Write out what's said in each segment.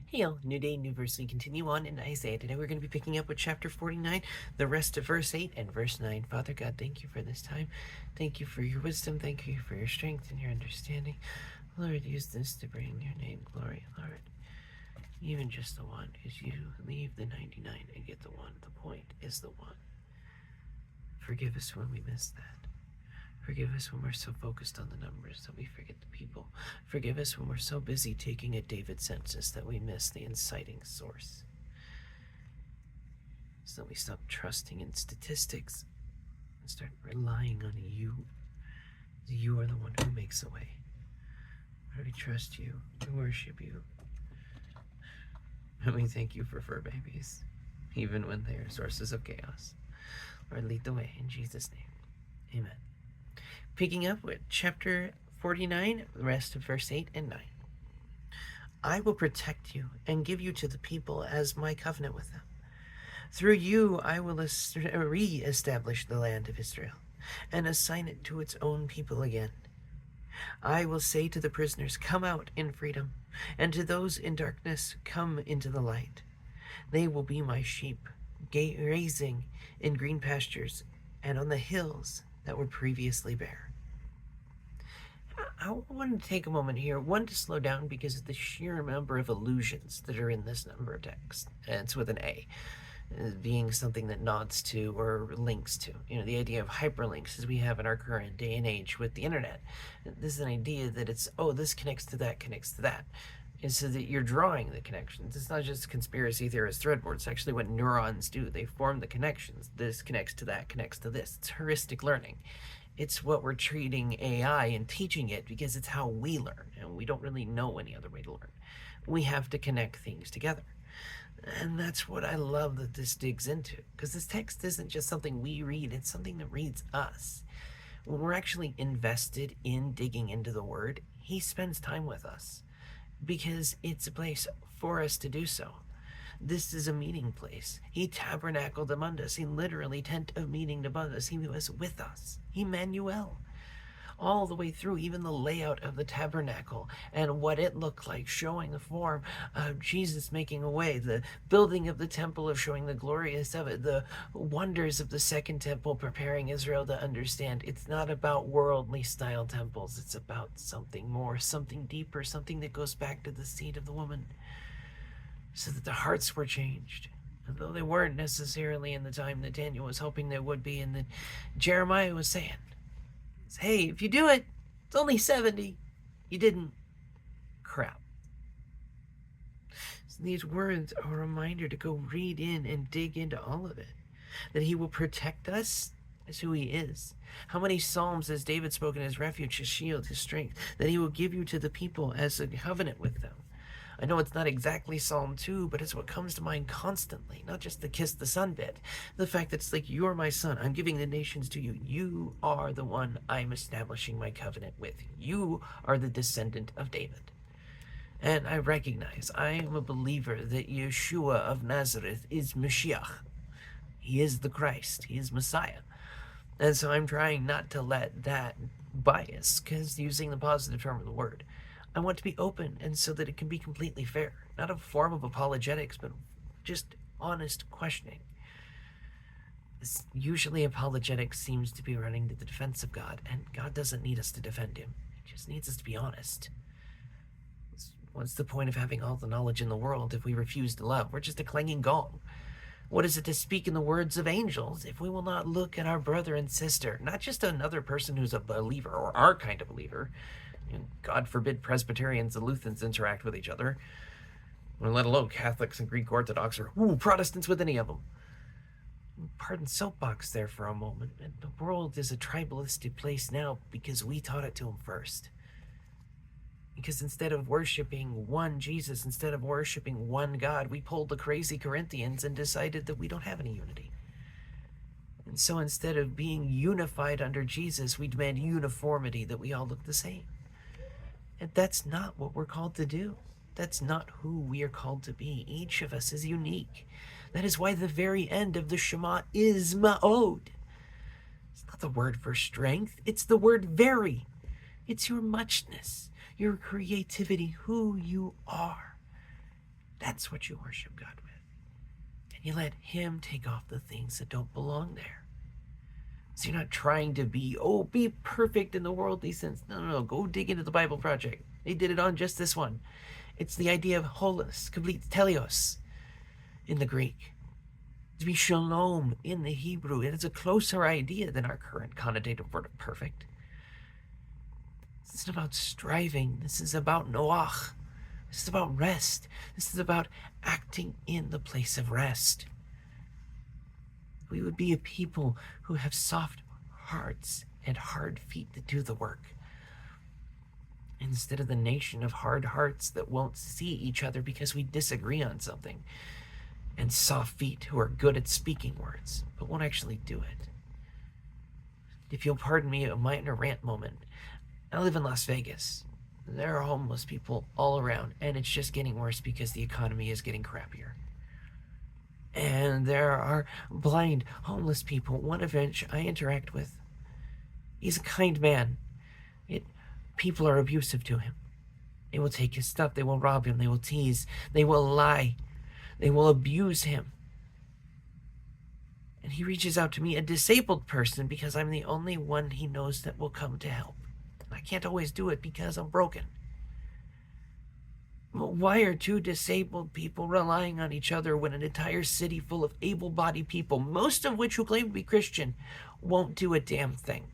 Hey all, new day, new verse. We continue on in Isaiah. Today we're going to be picking up with chapter 49, the rest of verse 8 and verse 9. Father God, thank you for this time. Thank you for your wisdom. Thank you for your strength and your understanding. Lord, use this to bring your name glory, Lord. Even just the one, because you leave the 99 and get the one. The point is the one. Forgive us when we miss that. Forgive us when we're so focused on the numbers that we forget the people. Forgive us when we're so busy taking a David census that we miss the inciting source. So that we stop trusting in statistics and start relying on you. You are the one who makes a way. Lord, we trust you. We worship you. And we thank you for fur babies, even when they are sources of chaos. Lord, lead the way in Jesus' name. Amen. Picking up with chapter 49, the rest of verse 8 and 9. I will protect you and give you to the people as my covenant with them. Through you I will re-establish the land of Israel and assign it to its own people again. I will say to the prisoners, come out in freedom, and to those in darkness, come into the light. They will be my sheep, grazing in green pastures and on the hills that were previously bare. I want to take a moment here, one, to slow down because of the sheer number of allusions that are in this number of text. And it's with an A, being something that nods to or links to. You know, the idea of hyperlinks as we have in our current day and age with the internet. This is an idea that it's, oh, this connects to that, connects to that. And so that you're drawing the connections. It's not just conspiracy theorist threadboard. It's actually what neurons do. They form the connections. This connects to that, connects to this. It's heuristic learning. It's what we're treating AI and teaching it because it's how we learn, and we don't really know any other way to learn. We have to connect things together. And that's what I love that this digs into, because this text isn't just something we read, it's something that reads us. When we're actually invested in digging into the Word, He spends time with us because it's a place for us to do so. This is a meeting place. He tabernacled among us. He literally tent of meeting among us. He was with us. Emmanuel. All the way through, even the layout of the tabernacle and what it looked like, showing the form of Jesus making a way, the building of the temple of showing the glorious of it, the wonders of the second temple, preparing Israel to understand it's not about worldly style temples. It's about something more, something deeper, something that goes back to the seed of the woman, so that the hearts were changed. Though they weren't necessarily in the time that Daniel was hoping they would be, and that Jeremiah was saying, hey, if you do it, it's only 70. You didn't. Crap. So these words are a reminder to go read in and dig into all of it. That He will protect us as who He is. How many Psalms has David spoken as refuge, his shield, his strength? That He will give you to the people as a covenant with them. I know it's not exactly Psalm 2, but it's what comes to mind constantly, not just the kiss the son bit. The fact that it's like, you're my son, I'm giving the nations to you. You are the one I'm establishing my covenant with. You are the descendant of David. And I recognize, I am a believer that Yeshua of Nazareth is Mashiach. He is the Christ. He is Messiah. And so I'm trying not to let that bias, because using the positive term of the word, I want to be open, and so that it can be completely fair. Not a form of apologetics, but just honest questioning. Usually apologetics seems to be running to the defense of God, and God doesn't need us to defend Him. He just needs us to be honest. What's the point of having all the knowledge in the world if we refuse to love? We're just a clanging gong. What is it to speak in the words of angels if we will not look at our brother and sister, not just another person who's a believer or our kind of believer? And God forbid Presbyterians and Lutherans interact with each other, or let alone Catholics and Greek Orthodox or Protestants with any of them. Pardon soapbox there for a moment. And the world is a tribalistic place now because we taught it to them first. Because instead of worshiping one Jesus, instead of worshiping one God, we pulled the crazy Corinthians and decided that we don't have any unity. And so instead of being unified under Jesus, we demand uniformity, that we all look the same. And that's not what we're called to do. That's not who we are called to be. Each of us is unique. That is why the very end of the Shema is ma'od. It's not the word for strength. It's the word very. It's your muchness, your creativity, who you are. That's what you worship God with. And you let him take off the things that don't belong there. So you're not trying to be perfect in the worldly sense. No. Go dig into the Bible Project. They did it on just this one. It's the idea of holus, complete teleos in the Greek. To be shalom in the Hebrew. And it's a closer idea than our current connotative word of perfect. This isn't about striving. This is about noach. This is about rest. This is about acting in the place of rest. We would be a people who have soft hearts and hard feet to do the work, instead of the nation of hard hearts that won't see each other because we disagree on something, and soft feet who are good at speaking words but won't actually do it. If you'll pardon me a minor rant moment, I live in Las Vegas. There are homeless people all around, and it's just getting worse because the economy is getting crappier. And there are blind homeless people. One of which I interact with. He's a kind man. People are abusive to him. They will take his stuff. They will rob him. They will tease. They will lie. They will abuse him. And he reaches out to me, a disabled person, because I'm the only one he knows that will come to help. I can't always do it because I'm broken. Why are two disabled people relying on each other when an entire city full of able-bodied people, most of which who claim to be Christian, won't do a damn thing?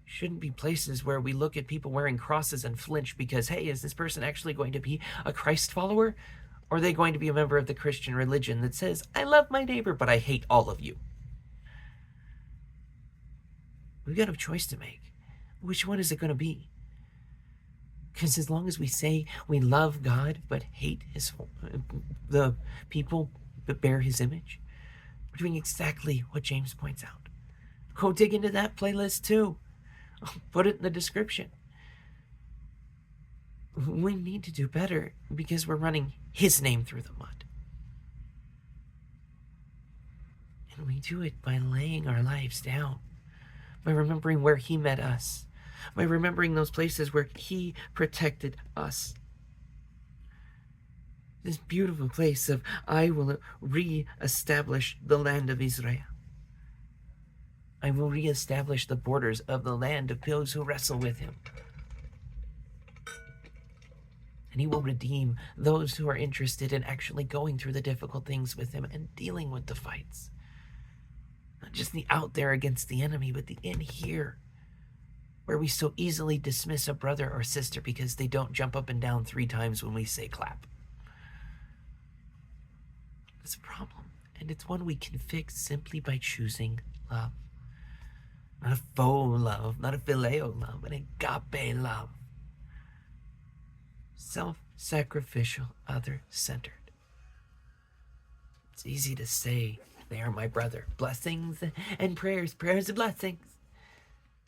Shouldn't be places where we look at people wearing crosses and flinch because, hey, is this person actually going to be a Christ follower? Or are they going to be a member of the Christian religion that says, I love my neighbor, but I hate all of you? We've got a choice to make. Which one is it going to be? Because as long as we say we love God but hate the people that bear his image, we're doing exactly what James points out. Go dig into that playlist too. I'll put it in the description. We need to do better because we're running his name through the mud. And we do it by laying our lives down, by remembering where he met us, by remembering those places where he protected us. This beautiful place of, I will re-establish the land of Israel. I will re-establish the borders of the land of those who wrestle with him. And he will redeem those who are interested in actually going through the difficult things with him and dealing with the fights. Not just the out there against the enemy, but the in here, where we so easily dismiss a brother or sister because they don't jump up and down 3 times when we say clap. It's a problem, and it's one we can fix simply by choosing love. Not a faux love, not a phileo love, an agape love. Self-sacrificial, other-centered. It's easy to say, they are my brother. Blessings and prayers, prayers and blessings.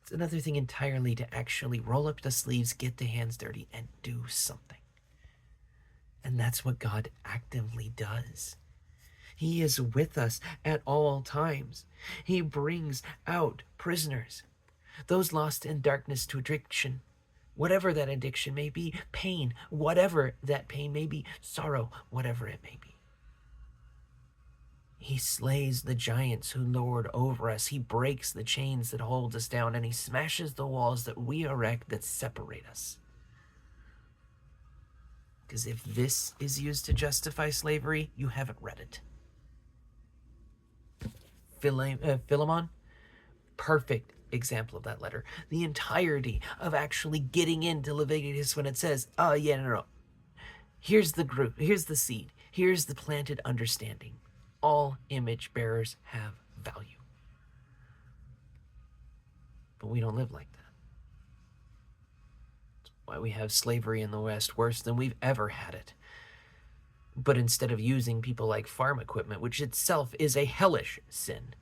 It's another thing entirely to actually roll up the sleeves, get the hands dirty, and do something. And that's what God actively does. He is with us at all times. He brings out prisoners, those lost in darkness to addiction, whatever that addiction may be, pain, whatever that pain may be, sorrow, whatever it may be. He slays the giants who lord over us. He breaks the chains that hold us down, and he smashes the walls that we erect that separate us. Because if this is used to justify slavery, you haven't read it. Philemon, perfect example of that letter. The entirety of actually getting into Leviticus when it says, oh yeah, no. Here's the group, here's the seed, here's the planted understanding. All image bearers have value. But we don't live like that. That's why we have slavery in the West worse than we've ever had it. But instead of using people like farm equipment, which itself is a hellish sin,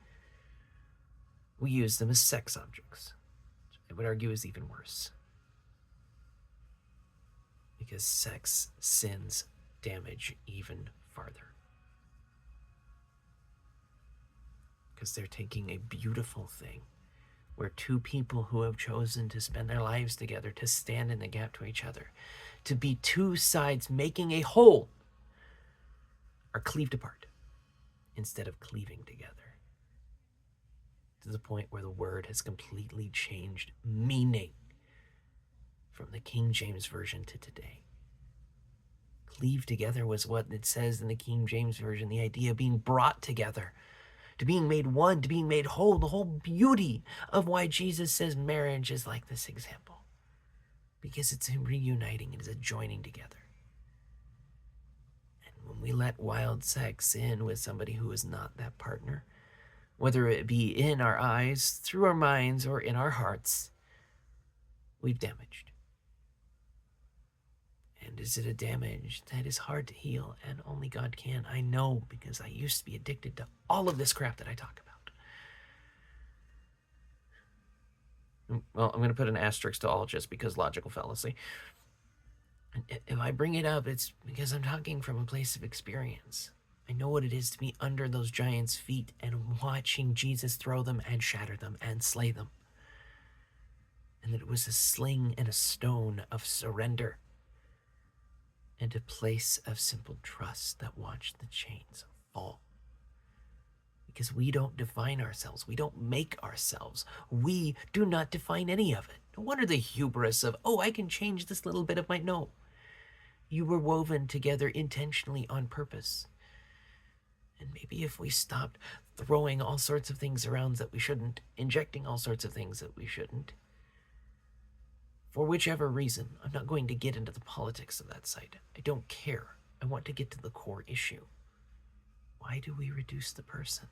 we use them as sex objects, which I would argue is even worse. Because sex sins damage even farther. Because they're taking a beautiful thing where two people who have chosen to spend their lives together, to stand in the gap to each other, to be two sides making a whole, are cleaved apart instead of cleaving together. To the point where the word has completely changed meaning from the King James Version to today. Cleave together was what it says in the King James Version, the idea of being brought together, to being made one, to being made whole, the whole beauty of why Jesus says marriage is like this example. Because it's a reuniting, it is a joining together. And when we let wild sex in with somebody who is not that partner, whether it be in our eyes, through our minds, or in our hearts, we've damaged. And is it a damage that is hard to heal and only God can? I know, because I used to be addicted to all of this crap that I talk about. Well, I'm going to put an asterisk to all just because logical fallacy. And if I bring it up, it's because I'm talking from a place of experience. I know what it is to be under those giants' feet and watching Jesus throw them and shatter them and slay them. And that it was a sling and a stone of surrender and a place of simple trust that watched the chains fall. Because we don't define ourselves. We don't make ourselves. We do not define any of it. No wonder the hubris of, oh, I can change this little bit of my... No. You were woven together intentionally on purpose. And maybe if we stopped throwing all sorts of things around that we shouldn't, injecting all sorts of things that we shouldn't, for whichever reason, I'm not going to get into the politics of that side. I don't care. I want to get to the core issue. Why do we reduce the person?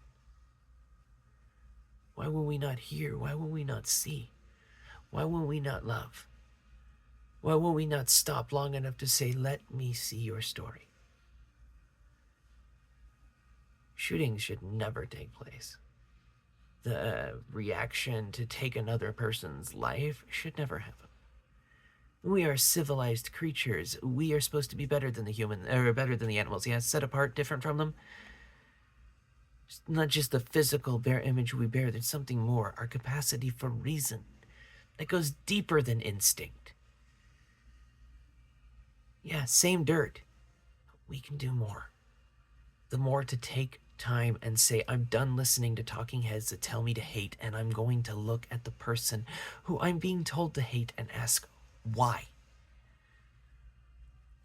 Why will we not hear? Why will we not see? Why will we not love? Why will we not stop long enough to say, let me see your story? Shootings should never take place. The reaction to take another person's life should never happen. We are civilized creatures. We are supposed to be better than the human, or better than the animals. Yeah, set apart, different from them. It's not just the physical bare image we bear. There's something more. Our capacity for reason that goes deeper than instinct. Yeah, same dirt. We can do more. The more to take time and say, I'm done listening to talking heads that tell me to hate, and I'm going to look at the person who I'm being told to hate and ask, why?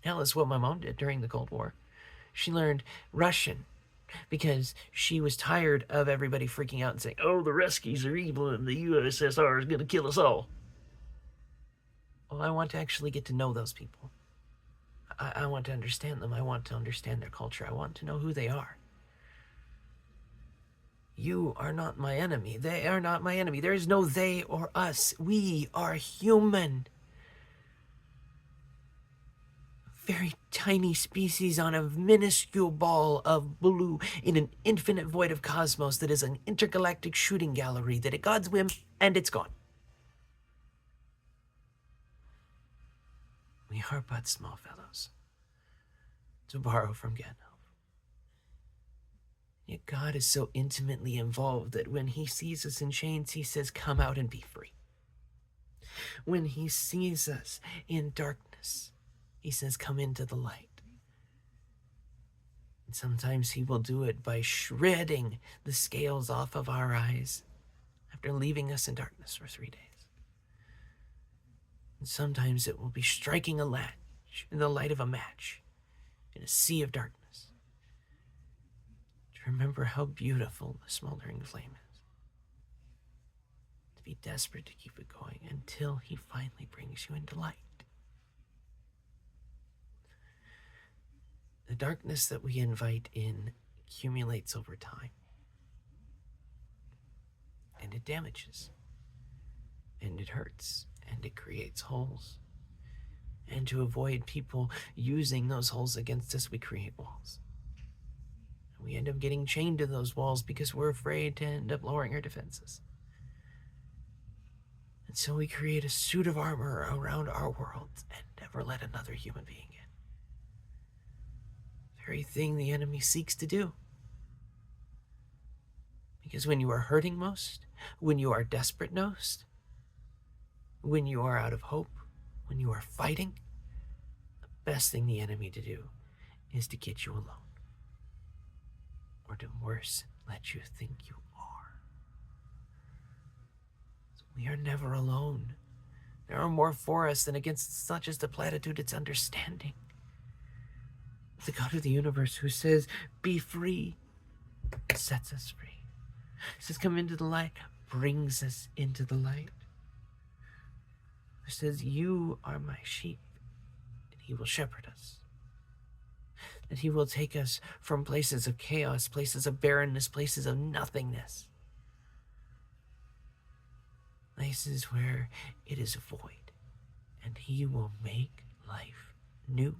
Hell, that's what my mom did during the Cold War. She learned Russian because she was tired of everybody freaking out and saying, oh, the Ruskies are evil and the USSR is going to kill us all. Well, I want to actually get to know those people. I want to understand them. I want to understand their culture. I want to know who they are. You are not my enemy. They are not my enemy. There is no they or us. We are human. Very tiny species on a minuscule ball of blue in an infinite void of cosmos that is an intergalactic shooting gallery that at God's whim, and it's gone. We are but small fellows, to borrow from Gandalf. Yet God is so intimately involved that when he sees us in chains, he says, come out and be free. When he sees us in darkness, he says, come into the light. And sometimes he will do it by shredding the scales off of our eyes after leaving us in darkness for 3 days. And sometimes it will be striking a latch in the light of a match in a sea of darkness to remember how beautiful the smoldering flame is. To be desperate to keep it going until he finally brings you into light. The darkness that we invite in accumulates over time. And it damages. And it hurts. And it creates holes. And to avoid people using those holes against us, we create walls. And we end up getting chained to those walls because we're afraid to end up lowering our defenses. And so we create a suit of armor around our world and never let another human being in. Very thing the enemy seeks to do. Because when you are hurting most, when you are desperate most, when you are out of hope, when you are fighting, the best thing the enemy to do is to get you alone. Or to worse, let you think you are. So we are never alone. There are more for us than against. It's not just a platitude, it's understanding. The God of the universe who says, be free, sets us free. He says, come into the light, brings us into the light. He says, you are my sheep, and he will shepherd us. That he will take us from places of chaos, places of barrenness, places of nothingness. Places where it is void, and he will make life new.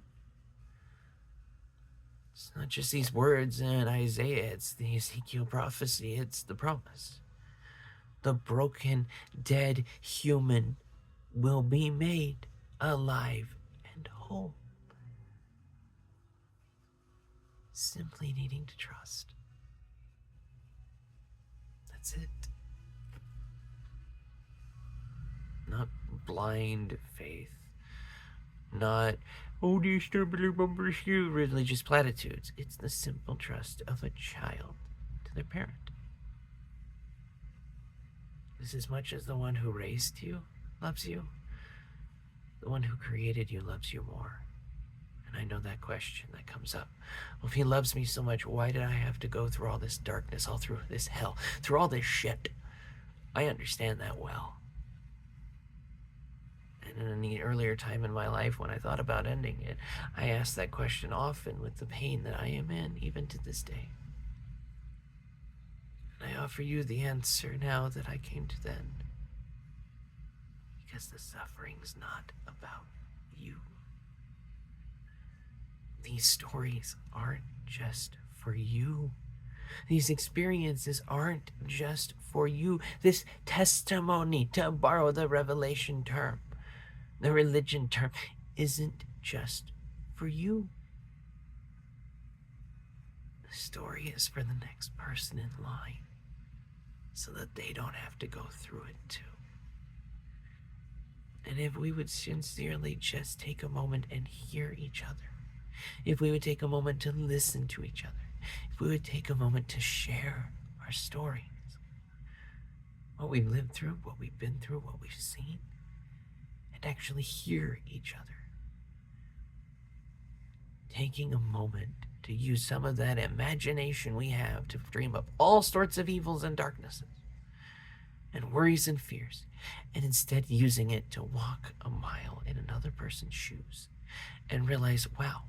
It's not just these words in Isaiah, it's the Ezekiel prophecy, it's the promise. The broken, dead human will be made alive and whole. Simply needing to trust. That's it. Not blind faith. Not, oh, do you still believe in religious platitudes. It's the simple trust of a child to their parent. Just as much as the one who raised you loves you, the one who created you loves you more. And I know that question that comes up. Well, if he loves me so much, why did I have to go through all this darkness, all through this hell, through all this shit? I understand that well. And in an earlier time in my life when I thought about ending it, I asked that question often with the pain that I am in, even to this day. And I offer you the answer now that I came to then. Because the suffering's not about you. These stories aren't just for you. These experiences aren't just for you. This testimony, to borrow the Revelation term, the religion term, isn't just for you. The story is for the next person in line, so that they don't have to go through it too. And if we would sincerely just take a moment and hear each other, if we would take a moment to listen to each other, if we would take a moment to share our stories, what we've lived through, what we've been through, what we've seen, and actually hear each other. Taking a moment to use some of that imagination we have to dream up all sorts of evils and darknesses and worries and fears, and instead using it to walk a mile in another person's shoes and realize, wow,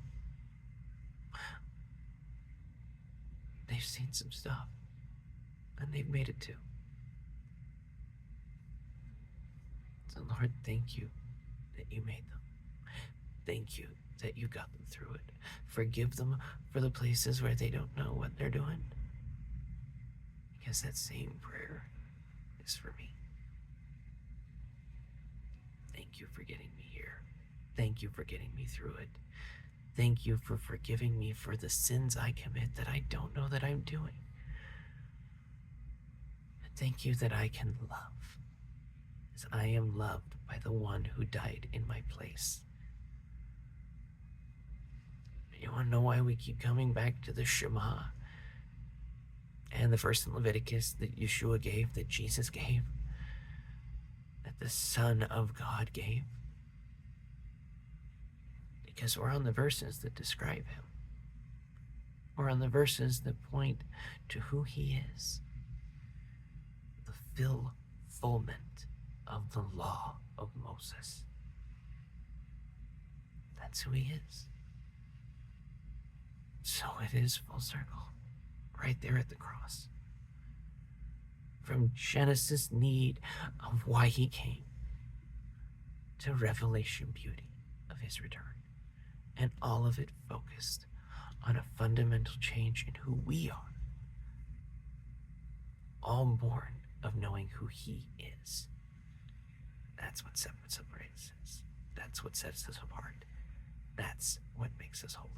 they've seen some stuff and they've made it too. So Lord, thank you that you made them. Thank you that you got them through it. Forgive them for the places where they don't know what they're doing. Because that same prayer is for me. Thank you for getting me here. Thank you for getting me through it. Thank you for forgiving me for the sins I commit that I don't know that I'm doing. And thank you that I can love, as I am loved by the one who died in my place. You want to know why we keep coming back to the Shema and the verse in Leviticus that Yeshua gave, that Jesus gave, that the Son of God gave? Because we're on the verses that describe him. We're on the verses that point to who he is. The fulfillment of the law of Moses. That's who he is. So it is full circle, right there at the cross. From Genesis need of why he came, to Revelation beauty of his return. And all of it focused on a fundamental change in who we are. All born of knowing who he is. That's what separates us. That's what sets us apart. That's what makes us holy.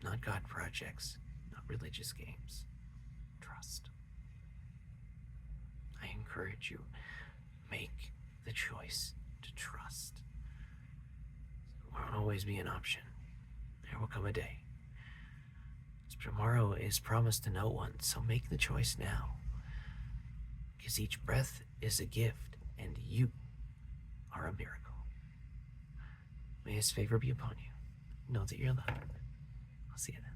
Not God projects, not religious games. Trust. I encourage you, make the choice to trust. It won't always be an option. There will come a day. Tomorrow is promised to no one, so make the choice now. Because each breath is a gift, and you are a miracle. May his favor be upon you. Know that you're loved. I'll see you then.